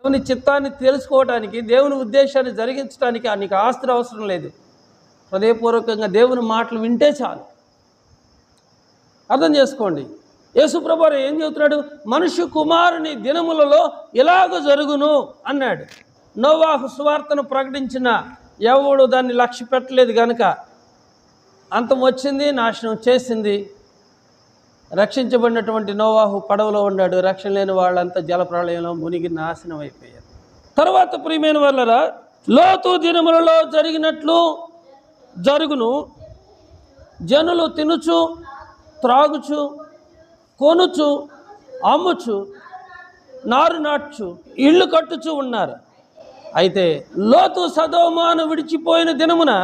దేవుని చిత్తాన్ని తెలుసుకోవడానికి, దేవుని ఉద్దేశాన్ని జరిగించడానికి నీకు ఆస్తులు అవసరం లేదు. హృదయపూర్వకంగా దేవుని మాటలు వింటే చాలు. అర్థం చేసుకోండి. యేసుప్రభు ఏం చెబుతున్నాడు? మనుష్య కుమారుని దినములలో ఇలాగ జరుగును అన్నాడు. నోవాహు సువార్తను ప్రకటించిన ఎవడు దాన్ని లక్ష్య పెట్టలేదు కనుక అంతం వచ్చింది, నాశనం చేసింది. రక్షించబడినటువంటి నోవాహు పడవలో ఉన్నాడు. రక్షణ లేని వాళ్ళంతా జలప్రళయంలో మునిగి నాశనం అయిపోయారు. తర్వాత ప్రియమైన వాళ్ళరా, లోతు దినములలో జరిగినట్లు జరుగును. జనులు తినుచు, త్రాగుచు, కొనుచు, అమ్ముచు, నారు నాటుచు, ఇళ్ళు కట్టుచు ఉన్నారు. అయితే లోతు సదోమాను విడిచిపోయిన దినమున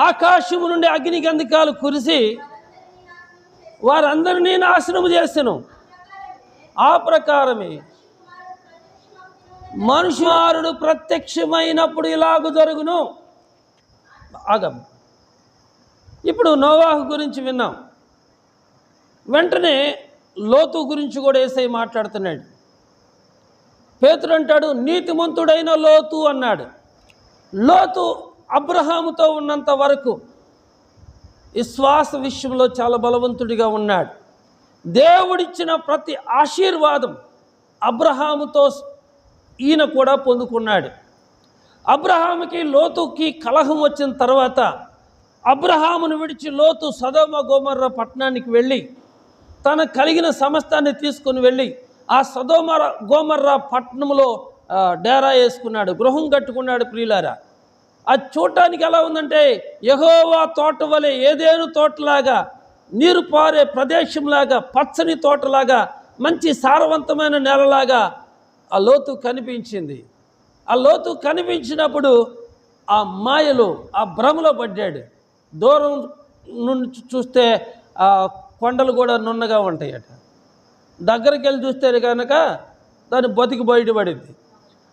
ఆకాశము నుండి అగ్ని గంధకాలు కురిసి వారందరినీ నాశనము చేసెను. ఆ ప్రకారమే మనుష్యుడు ప్రత్యక్షమైనప్పుడు ఇలాగ జరుగును. ఆగం. ఇప్పుడు నోవాహు గురించి విన్నాం. వెంటనే లోతు గురించి కూడా యేసయ్య మాట్లాడుతున్నాడు. పేతురు అంటాడు, నీతిమంతుడైన లోతు అన్నాడు. లోతు అబ్రహాముతో ఉన్నంత వరకు విశ్వాస విషయంలో చాలా బలవంతుడిగా ఉన్నాడు. దేవుడిచ్చిన ప్రతి ఆశీర్వాదం అబ్రహాముతో ఈయన కూడా పొందుకున్నాడు. అబ్రహాముకి లోతుకి కలహం వచ్చిన తర్వాత అబ్రహామును విడిచి లోతు సదోమ గోమర్రా పట్టణానికి వెళ్ళి తన కలిగిన సమస్తాన్ని తీసుకుని వెళ్ళి ఆ సదోమ గోమర్రా పట్టణంలో డేరా వేసుకున్నాడు, గృహం కట్టుకున్నాడు. ప్రియులారా, అది చూడటానికి ఎలా ఉందంటే యెహోవా తోట వలె, ఏదేను తోటలాగా, నీరు పారే ప్రదేశంలాగా, పచ్చని తోటలాగా, మంచి సారవంతమైన నేలలాగా ఆ లోతు కనిపించింది. ఆ లోతు కనిపించినప్పుడు ఆ మాయలో, ఆ భ్రమలో పడ్డాడు. దూరం నుంచి చూస్తే ఆ కొండలు కూడా నున్నగా ఉంటాయట. దగ్గరికి వెళ్ళి చూస్తే కనుక దాని బతికి బయటపడింది.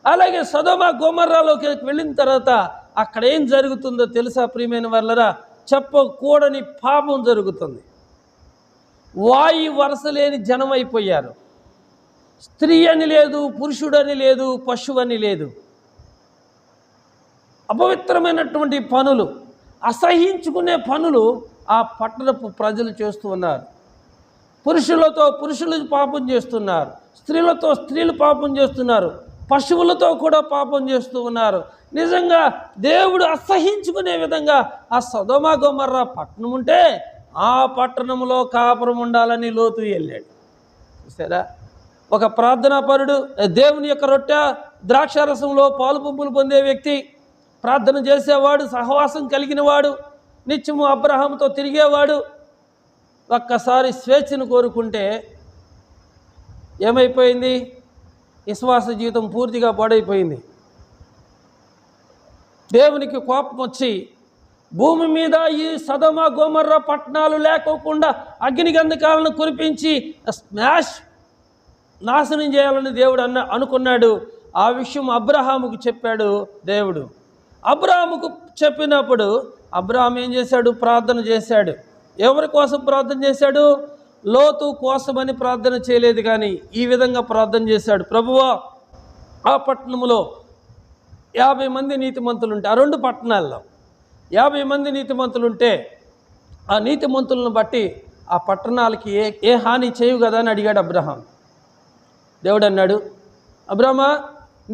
అలాగే సదోమ గోమర్రాలోకి వెళ్ళిన తర్వాత అక్కడ ఏం జరుగుతుందో తెలుసా ప్రియమైన వాళ్ళరా? చెప్పకూడని పాపం జరుగుతుంది. వాయి వరస లేని జనం అయిపోయారు. స్త్రీ అని లేదు, పురుషుడని లేదు, పశువని లేదు. అపవిత్రమైనటువంటి పనులు, అసహించుకునే పనులు ఆ పట్టణపు ప్రజలు చేస్తూ ఉన్నారు. పురుషులతో పురుషులు పాపం చేస్తున్నారు, స్త్రీలతో స్త్రీలు పాపం చేస్తున్నారు, పశువులతో కూడా పాపం చేస్తూ ఉన్నారు. నిజంగా దేవుడు అసహించుకునే విధంగా ఆ సొదొమ గొమొర్రా పట్టణం ఉంటే ఆ పట్టణంలో కాపురం ఉండాలని లోతు వెళ్ళాడు. చూసారా? ఒక ప్రార్థనాపరుడు, దేవుని యొక్క రొట్టె ద్రాక్షారసంలో పాలు పంపులు పొందే వ్యక్తి, ప్రార్థన చేసేవాడు, సహవాసం కలిగిన వాడు, నిత్యము అబ్రహాముతో తిరిగేవాడు, ఒక్కసారి స్వేచ్ఛను కోరుకుంటే ఏమైపోయింది? విశ్వాస జీవితం పూర్తిగా పాడైపోయింది. దేవునికి కోపం వచ్చి భూమి మీద ఈ సదొమ గోమొర్రా పట్టణాలు లేకోకుండా అగ్ని గంధకాలను కురిపించి నాశనం చేయాలని దేవుడు అనుకున్నాడు. ఆ విషయం అబ్రహాముకు చెప్పాడు దేవుడు. అబ్రహాముకు చెప్పినప్పుడు అబ్రహాం ఏం చేశాడు? ప్రార్థన చేశాడు. ఎవరి కోసం ప్రార్థన చేశాడు? లోతు కోసమని ప్రార్థన చేయలేదు, కానీ ఈ విధంగా ప్రార్థన చేశాడు. ప్రభువా, ఆ పట్టణంలో 50 మంది నీతిమంతులు ఉంటే, ఆ 2 పట్టణాల్లో 50 మంది నీతిమంతులు ఉంటే, ఆ నీతిమంతులను బట్టి ఆ పట్టణాలకి ఏ హాని చేయవు కదా అని అడిగాడు అబ్రహాం. దేవుడు అన్నాడు, అబ్రహమా,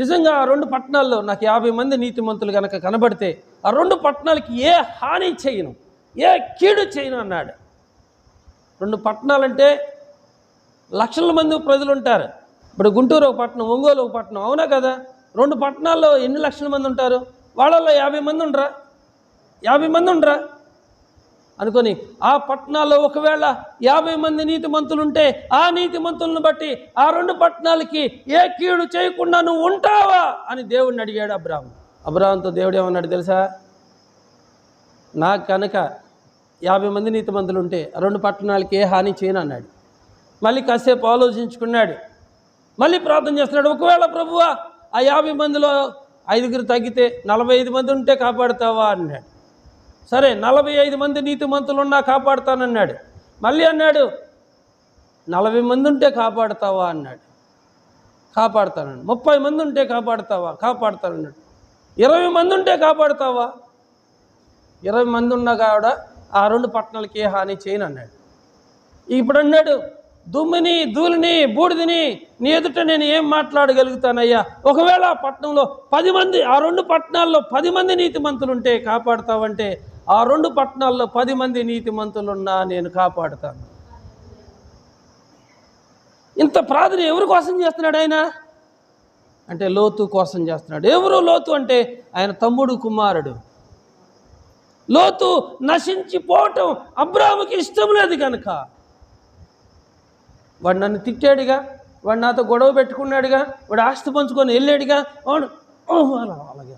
నిజంగా ఆ 2 పట్టణాల్లో నాకు 50 మంది నీతిమంతులు కనుక కనబడితే ఆ 2 పట్టణాలకి ఏ హాని చేయను, ఏ కీడు చేయను అన్నాడు. 2 పట్టణాలంటే లక్షల మంది ప్రజలు ఉంటారు. ఇప్పుడు గుంటూరు ఒక పట్టణం, ఒంగోలు ఒక పట్టణం, అవునా కదా? 2 పట్టణాల్లో ఎన్ని లక్షల మంది ఉంటారు? వాళ్ళల్లో 50 మంది ఉండరా? 50 మంది ఉండరా అనుకొని ఆ పట్టణాల్లో ఒకవేళ 50 మంది నీతిమంతులు ఉంటే ఆ నీతిమంతులను బట్టి ఆ 2 పట్టణాలకి ఏ కీడు చేయకుండా నువ్వు ఉంటావా అని దేవుడిని అడిగాడు అబ్రహాం. అబ్రహాంతో దేవుడు ఏమన్నాడు తెలుసా? నాకు కనుక 50 మంది నీతిమంతులు ఉంటే ఆ 2 పట్టణాలకి ఏ హాని చేయను అన్నాడు. మళ్ళీ కాసేపు ఆలోచించుకున్నాడు, మళ్ళీ ప్రార్థన చేస్తున్నాడు. ఒకవేళ ప్రభువా ఆ 50 మందిలో 5గురు తగ్గితే 45 మంది ఉంటే కాపాడుతావా అన్నాడు. సరే, 45 మంది నీతిమంతులు ఉన్నా కాపాడుతానన్నాడు. మళ్ళీ అన్నాడు, 40 మంది ఉంటే కాపాడుతావా అన్నాడు. కాపాడుతానండి. 30 మంది ఉంటే కాపాడుతావా? కాపాడుతానన్నాడు. 20 మంది ఉంటే కాపాడుతావా? 20 మంది ఉన్నా కూడా ఆ 2 పట్టణాలకి ఏ హాని చేయను అన్నాడు. ఇప్పుడు అన్నాడు, దుమ్మిని, ధూళిని, బూడిదని నీ ఎదుట నేను ఏం మాట్లాడగలుగుతానయ్యా? ఒకవేళ ఆ పట్టణంలో 10 మంది, ఆ 2 పట్టణాల్లో 10 మంది నీతిమంతులు ఉంటే కాపాడుతావంటే, ఆ 2 పట్టణాల్లో 10 మంది నీతిమంతులున్నా నేను కాపాడుతాను. ఇంత ప్రార్థన ఎవరి కోసం చేస్తున్నాడు ఆయన అంటే లోతు కోసం చేస్తున్నాడు. ఎవరు లోతు అంటే ఆయన తమ్ముడు కుమారుడు. లోతు నశించిపోవటం అబ్రాహాముకి ఇష్టం లేదు కనుక వాడు నన్ను తిట్టాడుగా, వాడు నాతో గొడవ పెట్టుకున్నాడుగా, వాడు ఆస్తి పంచుకొని వెళ్ళాడుగా, వాడు అలాగే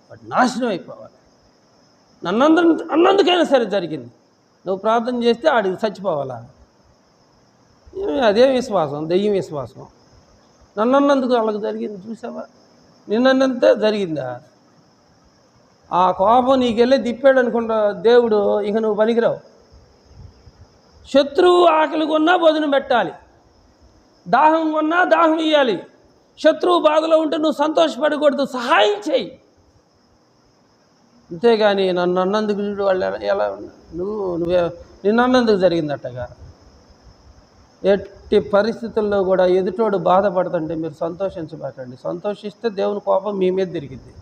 వాడు నాశనం అయిపోవాలి. అన్నందుకైనా సరే జరిగింది. నువ్వు ప్రార్థన చేస్తే ఆడికి చచ్చిపోవాలా? అదే విశ్వాసం, దెయ్యం విశ్వాసం. నన్నన్నందుకు వాళ్ళకి జరిగింది. చూసావా? నిన్నంతే జరిగిందా? ఆ కోపం నీకెళ్ళి తిప్పాడు అనుకుంటా దేవుడు, ఇక నువ్వు పనికిరావు. శత్రువు ఆకలి కొన్నా భోజనం పెట్టాలి, దాహం కొన్నా దాహం ఇవ్వాలి. శత్రువు బాధలో ఉంటే నువ్వు సంతోషపడకూడదు, సహాయం చేయి. అంతేగాని నన్ను అన్నందుకు వాళ్ళు ఎలా నువ్వే నిన్ను అన్నందుకు జరిగిందట్టగా. ఎట్టి పరిస్థితుల్లో కూడా ఎదుటోడు బాధపడుతుంటే మీరు సంతోషించబాకండి. సంతోషిస్తే దేవుని కోపం మీ మీద తిరిగిద్ది.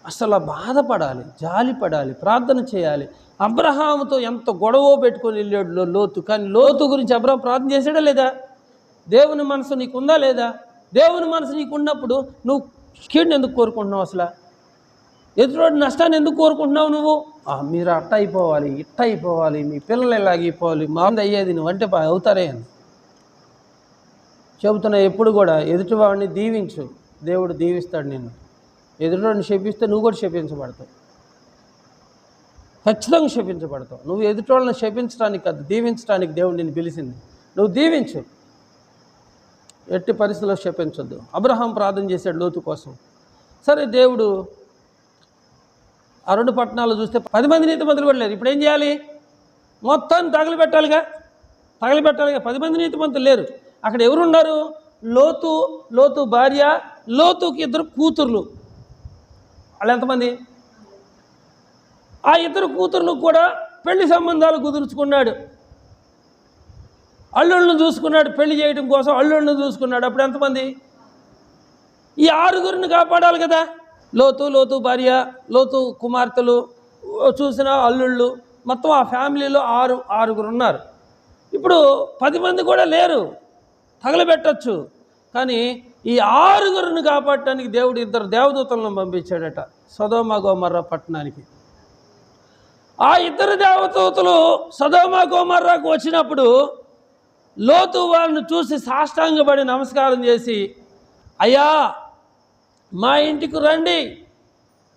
అసలు బాధపడాలి, జాలిపడాలి, ప్రార్థన చేయాలి. అబ్రహాముతో ఎంత గొడవ పెట్టుకొని వెళ్ళాడు లోతు. కానీ లోతు గురించి అబ్రహాం ప్రార్థన చేశాడా లేదా? దేవుని మనసు నీకుందా లేదా? దేవుని మనసు నీకున్నప్పుడు నువ్వు కీడుని ఎందుకు కోరుకుంటున్నావు? అసలు ఎదుటి నష్టాన్ని ఎందుకు కోరుకుంటున్నావు నువ్వు? మీరు అట్ట అయిపోవాలి, ఇట్ట అయిపోవాలి, మీ పిల్లలు ఎలాగైపోవాలి, మాంది అయ్యేది నువ్వు అంటే అవుతారే అని చెబుతున్నా. ఎప్పుడు కూడా ఎదుటివాడిని దీవించు, దేవుడు దీవిస్తాడు నిన్ను. ఎదుటివాడిని శపిస్తే నువ్వు కూడా శపించబడతావు, ఖచ్చితంగా శపించబడతావు. నువ్వు ఎదుటివాళ్ళని శపించడానికి కాదు, దీవించడానికి దేవుడు నిన్ను పిలిచింది. నువ్వు దీవించు, ఎట్టి పరిస్థితుల్లో శపించొద్దు. అబ్రహాం ప్రార్థన చేశాడు లోతు కోసం. సరే, దేవుడు ఆ 2 పట్టణాలు చూస్తే 10 మంది నీతిమంతులు కూడా లేరు. ఇప్పుడు ఏం చేయాలి? మొత్తాన్ని తగలబెట్టాలిగా. 10 మంది నీతిమంతులు లేరు. అక్కడ ఎవరున్నారు? లోతు భార్య, లోతుకి 2 కూతుర్లు. వాళ్ళు ఎంతమంది? ఆ 2 కూతుర్లు కూడా పెళ్లి సంబంధాలు కుదుర్చుకున్నాడు. అల్లుళ్ళను చూసుకున్నాడు, పెళ్లి చేయడం కోసం అల్లుళ్ళను చూసుకున్నాడు. అప్పుడు ఎంతమంది? ఈ 6గురిని కాపాడాలి కదా. లోతు భార్య, లోతు కుమార్తెలు, చూసిన అల్లుళ్ళు, మొత్తం ఆ ఫ్యామిలీలో 6గురు ఉన్నారు. ఇప్పుడు 10 మంది కూడా లేరు, తగలబెట్టచ్చు. కానీ ఈ 6గురిని కాపాడటానికి దేవుడు 2 దేవదూతలను పంపించాడట సొదొమ గొమొర్రా పట్టణానికి. ఆ 2 దేవదూతలు సొదొమ గొమొర్రాకు వచ్చినప్పుడు లోతు వాళ్ళని చూసి సాష్టాంగపడి నమస్కారం చేసి, అయ్యా మా ఇంటికి రండి,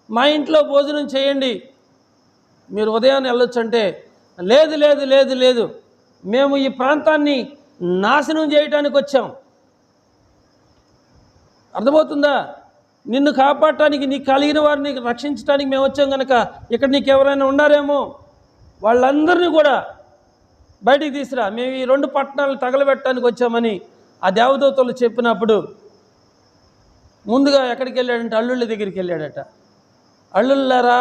మా ఇంట్లో భోజనం చేయండి, మీరు ఉదయాన్నే వెళ్ళొచ్చు అంటే, లేదు, మేము ఈ ప్రాంతాన్ని నాశనం చేయడానికి వచ్చాం. అర్థమవుతుందా? నిన్ను కాపాడటానికి, నీకు కలిగిన వారిని రక్షించడానికి మేము వచ్చాం కనుక ఇక్కడ నీకు ఎవరైనా ఉన్నారేమో వాళ్ళందరినీ కూడా బయటికి తీసురా, మేము ఈ 2 పట్టణాలను తగలబెట్టడానికి వచ్చామని ఆ దేవదూతలు చెప్పినప్పుడు ముందుగా ఎక్కడికి వెళ్ళాడంటే అల్లుళ్ళ దగ్గరికి వెళ్ళాడట. అల్లుళ్ళారా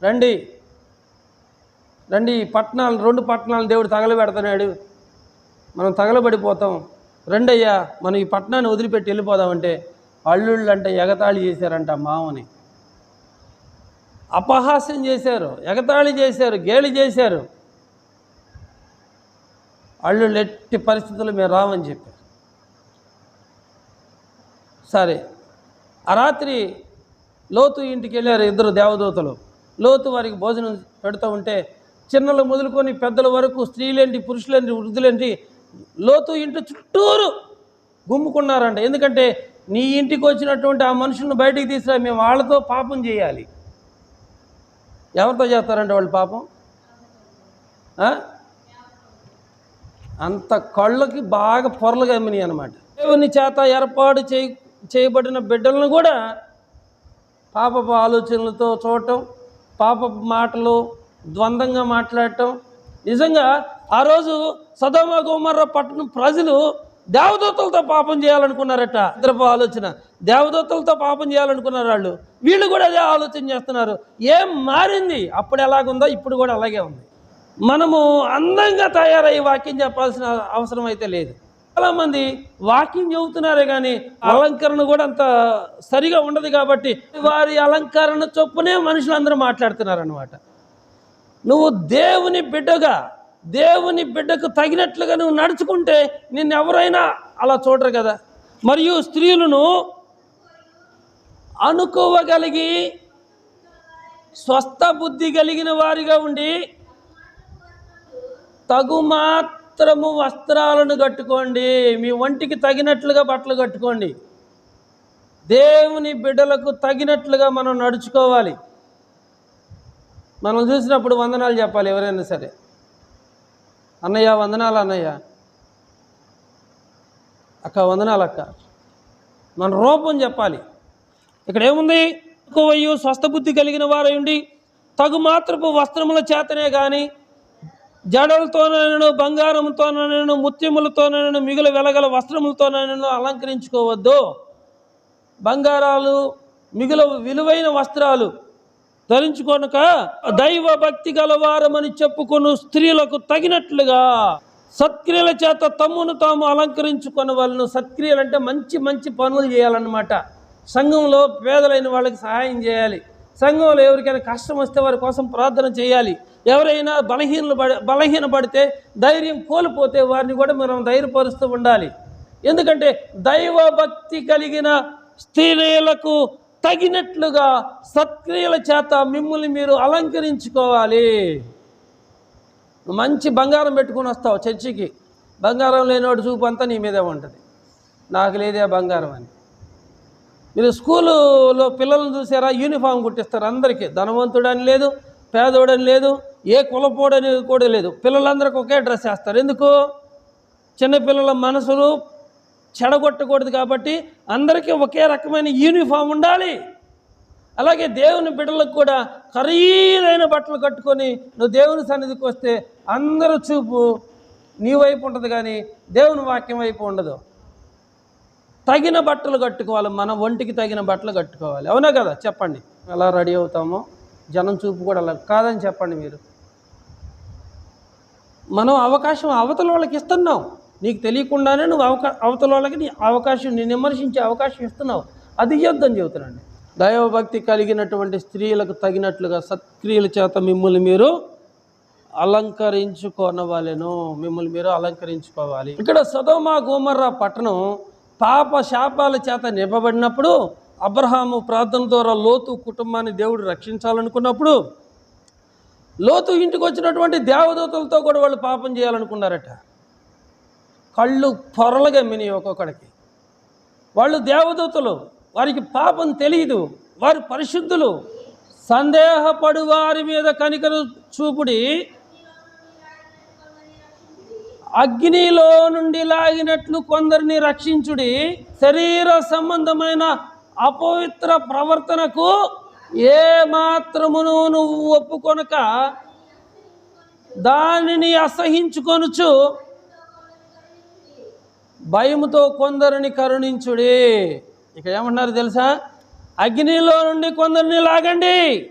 రండి, ఈ పట్టణాలు 2 పట్టణాలు దేవుడు తగలబెడుతున్నాడు, మనం తగలబడిపోతాం, రండయ్యా మనం ఈ పట్టణాన్ని వదిలిపెట్టి వెళ్ళిపోదామంటే అల్లుళ్ళు అంటే ఎగతాళి చేశారంట. మామని అపహాస్యం చేశారు, ఎగతాళి చేశారు, గేలి చేశారు. అల్లుళ్ళు ఎట్టి పరిస్థితుల్లో మేము రామని చెప్పారు. సరే, ఆ రాత్రి లోతు ఇంటికి వెళ్ళారు 2 దేవదూతలు. లోతు వారికి భోజనం పెడుతూ ఉంటే చిన్నలు మొదలుకొని పెద్దల వరకు, స్త్రీలేంటి, పురుషులేంటి, వృద్ధులేంటి, లోతు ఇంటి చుట్టూరు గుమ్ముకున్నారంట. ఎందుకంటే నీ ఇంటికి వచ్చినటువంటి ఆ మనుషులను బయటికి తీసుకురా, మేము వాళ్ళతో పాపం చేయాలి. ఎవరితో చేస్తారంటే వాళ్ళు పాపం? అంత కళ్ళకి బాగా పొరలుగా అమ్మినాయి అన్నమాట. దేవుని చేత ఏర్పాటు చేయబడిన బిడ్డలను కూడా పాపపు ఆలోచనలతో చూడటం, పాపపు మాటలు, ద్వంద్వంగా మాట్లాడటం. నిజంగా ఆ రోజు సొదొమ గొమొర్రా పట్టణం ప్రజలు దేవదూతలతో పాపం చేయాలనుకున్నారట. ఇద్దరు ఆలోచన, దేవదూతలతో పాపం చేయాలనుకున్నారు వాళ్ళు. వీళ్ళు కూడా అదే ఆలోచన చేస్తున్నారు. ఏం మారింది? అప్పుడు ఎలాగుందో ఇప్పుడు కూడా అలాగే ఉంది. మనము అందంగా తయారయ్యి వాక్యం చెప్పాల్సిన అవసరం అయితే లేదు. చాలామంది వాక్యం చెబుతున్నారే కానీ అలంకరణ కూడా అంత సరిగా ఉండదు. కాబట్టి వారి అలంకరణ చొప్పునే మనుషులందరూ మాట్లాడుతున్నారు అన్నమాట. నువ్వు దేవుని బిడ్డకు తగినట్లుగా నువ్వు నడుచుకుంటే నిన్ను ఎవరైనా అలా చూడరు కదా. మరియు స్త్రీలను అనుకోవగలిగి స్వస్థ బుద్ధి కలిగిన వారిగా ఉండి తగుమాత్రము వస్త్రాలను కట్టుకోండి. మీ ఒంటికి తగినట్లుగా బట్టలు కట్టుకోండి. దేవుని బిడ్డలకు తగినట్లుగా మనం నడుచుకోవాలి. మనం చూసినప్పుడు వందనాలు చెప్పాలి. ఎవరైనా సరే, అన్నయ్య వందనాలు, అన్నయ్య, అక్క వందనాలు, అక్క, మన రూపం చెప్పాలి. ఇక్కడ ఏముంది? ఎక్కువయ్యు స్వస్థబుద్ధి కలిగిన వారై ఉండి తగుమాత్రపు వస్త్రముల చేతనే కానీ జడలతోనైనను బంగారంతోనైనను ముత్యములతోనైనను మిగులు వెలగల వస్త్రములతోనైనను అలంకరించుకోవద్దు. బంగారాలు మిగులు విలువైన వస్త్రాలు ధరించుకొనక దైవ భక్తి గలవారమని చెప్పుకొను స్త్రీలకు తగినట్లుగా సత్క్రియల చేత తమ్మును తాము అలంకరించుకున్న వాళ్ళను. సత్క్రియలు అంటే మంచి మంచి పనులు చేయాలన్నమాట. సంఘంలో పేదలైన వాళ్ళకి సహాయం చేయాలి. సంఘంలో ఎవరికైనా కష్టం వస్తే వారి కోసం ప్రార్థన చేయాలి. ఎవరైనా బలహీనపడితే, ధైర్యం కోల్పోతే వారిని కూడా మనం ధైర్యపరుస్తూ ఉండాలి. ఎందుకంటే దైవ భక్తి కలిగిన స్త్రీలకు తగినట్లుగా సత్క్రియల చేత మిమ్మల్ని మీరు అలంకరించుకోవాలి. మంచి బంగారం పెట్టుకుని వస్తావు చర్చికి, బంగారం లేనివాడు చూపు అంతా నీ మీదే ఉంటుంది. నాకు లేదే బంగారం అని. మీరు స్కూలులో పిల్లలను చూసారా? యూనిఫామ్ కుట్టిస్తారు అందరికీ. ధనవంతుడని లేదు, పేదోడని లేదు, ఏ కులపోడని కూడా లేదు. పిల్లలందరికీ ఒకే డ్రెస్ వేస్తారు. ఎందుకు? చిన్నపిల్లల మనసులు చెడగొట్టకూడదు కాబట్టి అందరికీ ఒకే రకమైన యూనిఫామ్ ఉండాలి. అలాగే దేవుని బిడ్డలకు కూడా ఖరీదైన బట్టలు కట్టుకొని నువ్వు దేవుని సన్నిధికి వస్తే అందరూ చూపు నీ వైపు ఉంటుంది కానీ దేవుని వాక్యం వైపు ఉండదు. తగిన బట్టలు కట్టుకోవాలి. మన ఒంటికి తగిన బట్టలు కట్టుకోవాలి. అవునా కదా? చెప్పండి. ఎలా రెడీ అవుతామో జనం చూపు కూడా అలా కాదని చెప్పండి. మీరు మనం అవకాశం అవతల వాళ్ళకి ఇస్తున్నావు. నీకు తెలియకుండానే నువ్వు అవతల వాళ్ళకి నీ అవకాశం, నీ విమర్శించే అవకాశం ఇస్తున్నావు. అది ఇవ్వద్దని చెబుతున్నాండి. దైవభక్తి కలిగినటువంటి స్త్రీలకు తగినట్లుగా సత్క్రియల చేత మిమ్మల్ని మీరు అలంకరించుకోనవాలెను. మిమ్మల్ని మీరు అలంకరించుకోవాలి. ఇక్కడ సొదొమ గొమొర్రా పట్టణం పాప శాపాల చేత నింపబడినప్పుడు, అబ్రహాము ప్రార్థన ద్వారా లోతు కుటుంబాన్ని దేవుడు రక్షించాలనుకున్నప్పుడు, లోతు ఇంటికి వచ్చినటువంటి దేవదూతలతో కూడా వాళ్ళు పాపం చేయాలనుకున్నారట. కళ్ళు పొరలుగా మిని ఒక్కొక్కడికి. వాళ్ళు దేవదూతలు, వారికి పాపం తెలియదు, వారు పరిశుద్ధులు. సందేహపడు వారి మీద కనికరు చూపుడి, అగ్నిలో నుండి లాగినట్లు కొందరిని రక్షించుడి. శరీర సంబంధమైన అపవిత్ర ప్రవర్తనకు ఏ మాత్రమును నువ్వు ఒప్పుకొనక దానిని అసహించుకొనుచు భయముతో కొందరిని కరుణించుడి. ఇక్కడ ఏమంటున్నారు తెలుసా? అగ్నిలో నుండి కొందరిని లాగండి.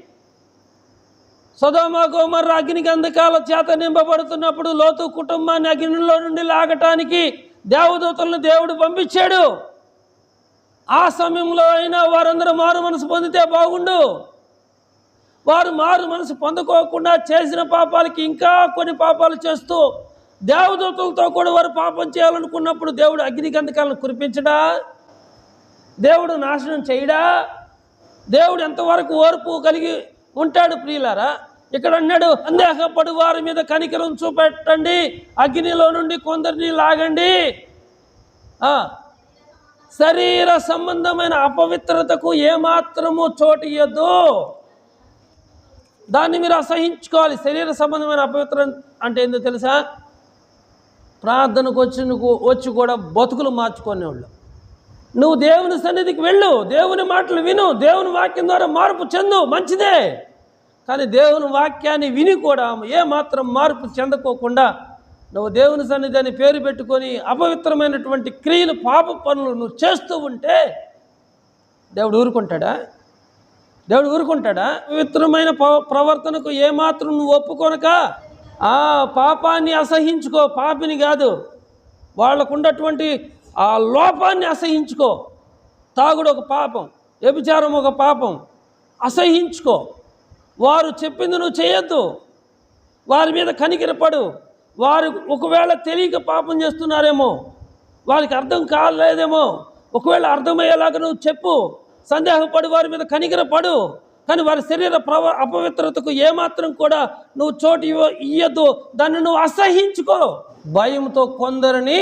సొదొమ గొమొర్రా అగ్ని గంధకాల చేత నింపబడుతున్నప్పుడు లోతు కుటుంబాన్ని అగ్నిలో నుండి లాగటానికి దేవదూతలను దేవుడు పంపించాడు. ఆ సమయంలో అయినా వారందరూ మారు మనసు పొందితే బాగుండు. వారు మారు మనసు పొందుకోకుండా చేసిన పాపాలకి ఇంకా కొన్ని పాపాలు చేస్తూ దేవదూతలతో కూడా వారు పాపం చేయాలనుకున్నప్పుడు దేవుడు అగ్ని గంధకాలను కురిపించడా? దేవుడు నాశనం చేయడా? దేవుడు ఎంతవరకు ఓర్పు కలిగి ఉంటాడు ప్రియులారా? ఇక్కడ అన్నాడు, సందేహపడు వారి మీద కనికరం చూపెట్టండి, అగ్నిలో నుండి కొందరిని లాగండి. శరీర సంబంధమైన అపవిత్రతకు ఏమాత్రము చోటు ఇవ్వద్దు. దాన్ని మీరు అసహించుకోవాలి. శరీర సంబంధమైన అపవిత్రం అంటే ఏందో తెలుసా? ప్రార్థనకు వచ్చి కూడా బతుకులు మార్చుకునేవాళ్ళు. నువ్వు దేవుని సన్నిధికి వెళ్ళు, దేవుని మాటలు విను, దేవుని వాక్యం ద్వారా మార్పు చెందు, మంచిదే. కానీ దేవుని వాక్యాన్ని విని కూడా ఏమాత్రం మార్పు చెందకోకుండా నువ్వు దేవుని సన్నిధిని పేరు పెట్టుకొని అపవిత్రమైనటువంటి క్రియలు, పాప పనులు నువ్వు చేస్తూ ఉంటే దేవుడు ఊరుకుంటాడా? దేవుడు ఊరుకుంటాడా? పవిత్రమైన ప్రవర్తనకు ఏమాత్రం నువ్వు ఒప్పుకొనక ఆ పాపాన్ని అసహించుకో. పాపిని కాదు, వాళ్ళకు ఉన్నటువంటి ఆ లోపాన్ని అసహించుకో. తాగుడు ఒక పాపం, వ్యభిచారం ఒక పాపం, అసహించుకో. వారు చెప్పింది నువ్వు చేయొద్దు, వారి మీద కనికరపడు. వారు ఒకవేళ తెలియక పాపం చేస్తున్నారేమో, వారికి అర్థం కాలేదేమో, ఒకవేళ అర్థమయ్యేలాగా నువ్వు చెప్పు. సందేహపడి వారి మీద కనికరపడు, కానీ వారి శరీర అపవిత్రతకు ఏమాత్రం కూడా నువ్వు చోటు ఇయ్యద్దు. దాన్ని నువ్వు అసహించుకో. భయంతో కొందరిని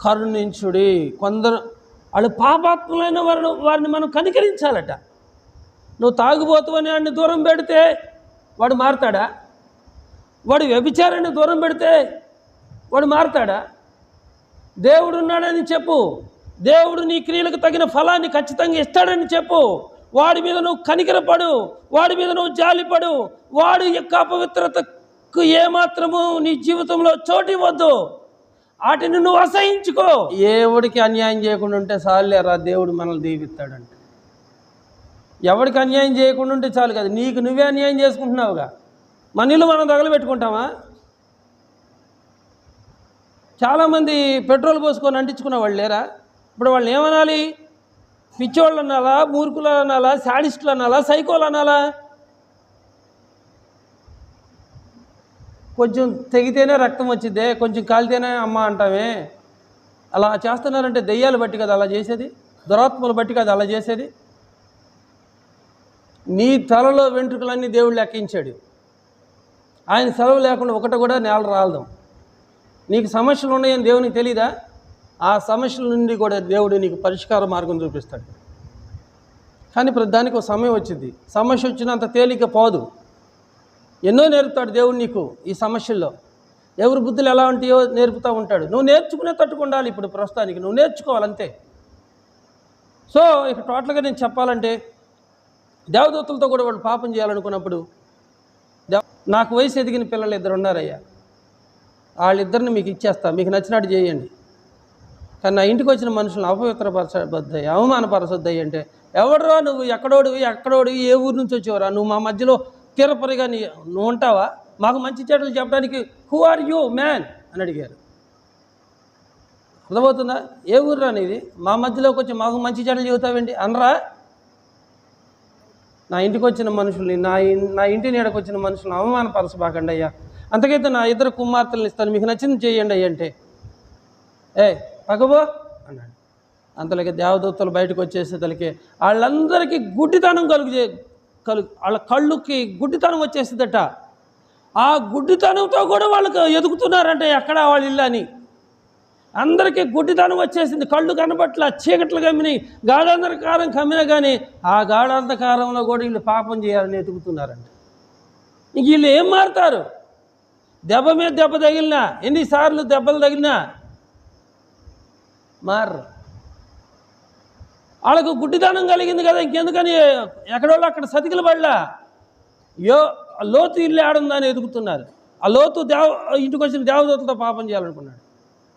కరుణించుడి. కొందరు వాళ్ళు పాపాత్ములైన వారిని మనం కనికరించాలట. నువ్వు తాగుబోతువని వాడిని దూరం పెడితే వాడు మారతాడా? వాడు వ్యభిచారాన్ని దూరం పెడితే వాడు మారతాడా? దేవుడు ఉన్నాడని చెప్పు. దేవుడు నీ క్రియలకు తగిన ఫలాన్ని ఖచ్చితంగా ఇస్తాడని చెప్పు. వాడి మీద నువ్వు కనికరపడు, వాడి మీద నువ్వు జాలిపడు. వాడి యొక్క అపవిత్రతకు ఏమాత్రము నీ జీవితంలో చోటు ఇవ్వద్దు. వాటిని నువ్వు అసహించుకో. ఎవడికి అన్యాయం చేయకుండా ఉంటే చాలులేరా, దేవుడు మనల్ని దీవిస్తాడంట. ఎవరికి అన్యాయం చేయకుండా ఉంటే చాలు కదా. నీకు నువ్వే అన్యాయం చేసుకుంటున్నావుగా. మన ఇల్లు మనం తగలబెట్టుకుంటామా? చాలామంది పెట్రోల్ పోసుకొని అంటించుకున్న వాళ్ళు లేరా? ఇప్పుడు వాళ్ళని ఏమనాలి? పిచ్చోళ్ళు అనాలా, మూర్ఖులు అనాలా, శాడిస్టులు అనాలా, సైకోలు అనాలా? కొంచెం తెగితేనే రక్తం వచ్చిద్దే, కొంచెం కాలితేనే అమ్మ అంటామే. అలా చేస్తున్నారంటే దెయ్యాలు బట్టి కదా అలా చేసేది, దురాత్మలు బట్టి కదా అలా చేసేది. నీ తలలో వెంట్రుకలన్నీ దేవుడు లెక్కించాడు. ఆయన సెలవు లేకుండా ఒకటి కూడా నేల రాలదాం. నీకు సమస్యలు ఉన్నాయని దేవునికి తెలీదా? ఆ సమస్యల నుండి కూడా దేవుడు నీకు పరిష్కార మార్గం చూపిస్తాడు. కానీ ప్రతిదానికి ఒక సమయం వచ్చింది. సమస్య వచ్చినంత తేలిక పోదు. ఎన్నో నేర్పుతాడు దేవుడు నీకు ఈ సమస్యల్లో. ఎవరి బుద్ధులు ఎలా ఉంటాయో నేర్పుతూ ఉంటాడు. నువ్వు నేర్చుకునే తట్టుకుండాలి. ఇప్పుడు ప్రస్తుతానికి నువ్వు నేర్చుకోవాలంతే. సో ఇక టోటల్గా నేను చెప్పాలంటే, దేవదూతలతో కూడా వాళ్ళు పాపం చేయాలనుకున్నప్పుడు, నాకు వయసు ఎదిగిన పిల్లలు 2 ఉన్నారయ్యా, వాళ్ళిద్దరిని మీకు ఇచ్చేస్తా, మీకు నచ్చినట్టు చేయండి, కానీ నా ఇంటికి వచ్చిన మనుషులను అపవిత్రపరచబద్దాయి, అవమానపరచొద్దాయి అంటే, ఎవడరా నువ్వు, ఎక్కడోడు, ఏ ఊరు నుంచి వచ్చేవరా నువ్వు, మా మధ్యలో తీరపరిగా నువ్వు ఉంటావా? మాకు మంచి చెడ్డలు చెప్పడానికి హూ ఆర్ యూ మ్యాన్ అని అడిగారు. అర్థమవుతుందా? ఏ ఊరురా నీది? మా మధ్యలోకి వచ్చి మాకు మంచి చెడ్డలు చెబుతావేంటి అనరా? నా ఇంటికి వచ్చిన మనుషుల్ని, నా ఇంటి నీడకు వచ్చిన మనుషులను అవమానపరచబాకండి అయ్యా. అంతకైతే నా 2 కుమార్తెలను ఇస్తాను, మీకు నచ్చింది చేయండి అయ్యా అంటే, పగబో అన్నాడు. అంతలోకి దేవదూతలు బయటకు వచ్చేసేతలకి వాళ్ళందరికీ గుడ్డితనం వాళ్ళ కళ్ళుకి గుడ్డితనం వచ్చేసిందట. ఆ గుడ్డితనంతో కూడా వాళ్ళకు ఎదుగుతున్నారంటే ఎక్కడ వాళ్ళ ఇల్లు అని. అందరికీ గుడ్డితనం వచ్చేసింది. కళ్ళు కనబట్ల, చీకట్లు కమ్మినాయి, గాఢాంధకారం కమ్మినా కానీ ఆ గాఢాంధకారంలో కూడా వీళ్ళు పాపం చేయాలని ఎదుగుతున్నారంట. ఇంక వీళ్ళు ఏం మారుతారు? దెబ్బ మీద దెబ్బ తగిలినా, ఎన్నిసార్లు దెబ్బలు తగిలినా మారు. వాళ్ళకు గుడ్డితనం కలిగింది కదా, ఇంకెందుకని ఎక్కడోళ్ళు అక్కడ సతికిల పడలా. లోతు ఇల్లు ఆడుందని ఎదుగుతున్నారు. ఆ లోతు ఇంటికి వచ్చిన దేవదూతలతో పాపం చేయాలనుకున్నాడు.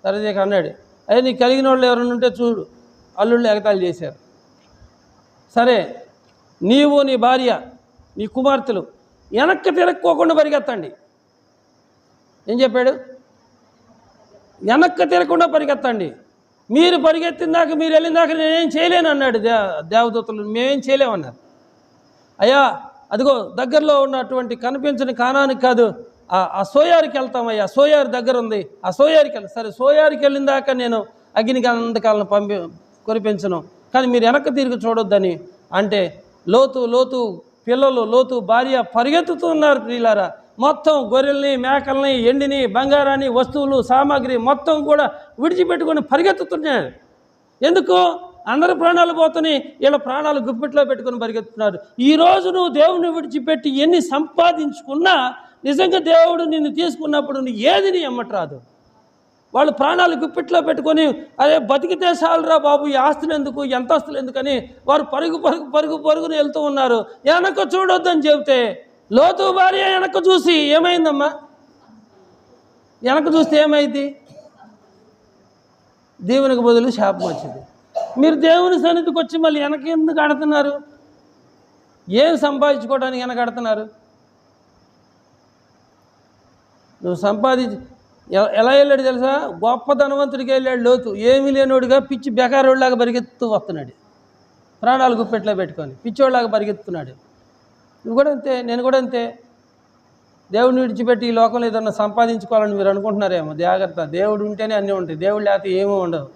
సరే అన్నాడు, అదే నీకు కలిగిన వాళ్ళు ఎవరైనా ఉంటే చూడు. అల్లుళ్ళు ఎగతాళి చేశారు. సరే, నీవు, నీ భార్య, నీ కుమార్తెలు వెనక్కి తిరక్కోకుండా పరిగెత్తండి. ఏం చెప్పాడు? వెనక్కి తిరగకుండా పరిగెత్తండి. మీరు పరిగెత్తిందాక, మీరు వెళ్ళిందాక నేనేం చేయలేను అన్నాడు దేవదూతలు. మేమేం చేయలేమన్నారు. అయ్యా అదిగో దగ్గరలో ఉన్నటువంటి కనిపించని కానానికి కాదు, ఆ సోయారికి వెళ్తామయ్యా, సోయారి దగ్గర ఉంది, ఆ సోయారికి వెళ్తాం. సరే, సోయారికి వెళ్ళిందాక నేను అగ్నికి అంధకాలను కురిపించను, కానీ మీరు వెనక్కి తిరిగి చూడొద్దని అంటే, లోతు పిల్లలు, లోతు భార్య పరిగెత్తుతున్నారు. ప్రియులారా, మొత్తం గొర్రెల్ని, మేకల్ని, ఎండిని, బంగారాన్ని, వస్తువులు, సామాగ్రి మొత్తం కూడా విడిచిపెట్టుకొని పరిగెత్తుతున్నారు. ఎందుకు? అందరి ప్రాణాలు పోతున్నాయి, వీళ్ళ ప్రాణాలు గుప్పిట్లో పెట్టుకొని పరిగెత్తుతున్నారు. ఈరోజు నువ్వు దేవుని విడిచిపెట్టి ఎన్ని సంపాదించుకున్నా, నిజంగా దేవుడు నిన్ను తీసుకున్నప్పుడు ఏది నీ ఎమ్మట రాదు. వాళ్ళు ప్రాణాలు గుప్పిట్లో పెట్టుకొని, అదే బతికితే చాలురా బాబు, ఈ ఆస్తులు ఎందుకు, ఎంత ఆస్తులు ఎందుకని వారు పరుగుని వెళ్తూ ఉన్నారు. వెనక చూడొద్దని చెబితే లోతు భార్య వెనక చూసి ఏమైందమ్మా? వెనక చూస్తే ఏమైంది? దేవునికి బదులు శాపం వచ్చింది. మీరు దేవుని సన్నిధికి వచ్చి మళ్ళీ వెనక ఎందుకు ఆడుతున్నారు? ఏం సంపాదించుకోవడానికి వెనకడుతున్నారు? నువ్వు సంపాదించి ఎలా వెళ్ళాడు తెలుసా? గొప్ప ధనవంతుడికి వెళ్ళాడు లోతు. ఏమీ లేనోడిగా పిచ్చి బెకారోళ్ళలాగా పరిగెత్తు వస్తున్నాడు, ప్రాణాలు గుప్పెట్లో పెట్టుకొని పిచ్చోళ్ళలాగా పరిగెత్తున్నాడు. నువ్వు కూడా అంతే, నేను కూడా అంతే. దేవుడిని విడిచిపెట్టి ఈ లోకంలో ఏదన్నా సంపాదించుకోవాలని మీరు అనుకుంటున్నారేమో. జాగ్రత్త, దేవుడు ఉంటేనే అన్నీ ఉంటాయి, దేవుడు లేకపోతే ఏమీ ఉండవు.